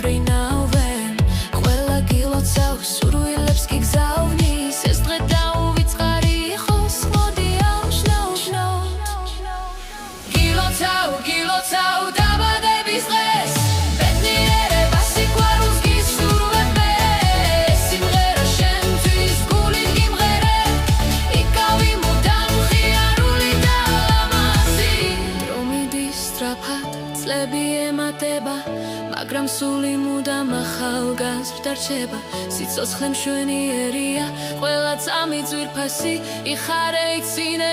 მიფრინავენ ყველა გილოცავს სურვილებს კი გზავნის ეს დღე დაუვიწყარი იყოს მოდი ამშნაო გილოცავ დაბადების დღეს ბედნიერება სიყვარულს გისურვებ მე სიმღერა შენთვის გულით გიმღერე იკავი მუდამ მხიარული და ლამაზი დრო მიდის სწრაფად წლები ემატება მაგრამ სული მუდამ ახალგაზრდა რჩება სიცოცხლე მშვენიერია ყველა წამი ძვირფასი იხარე იცინე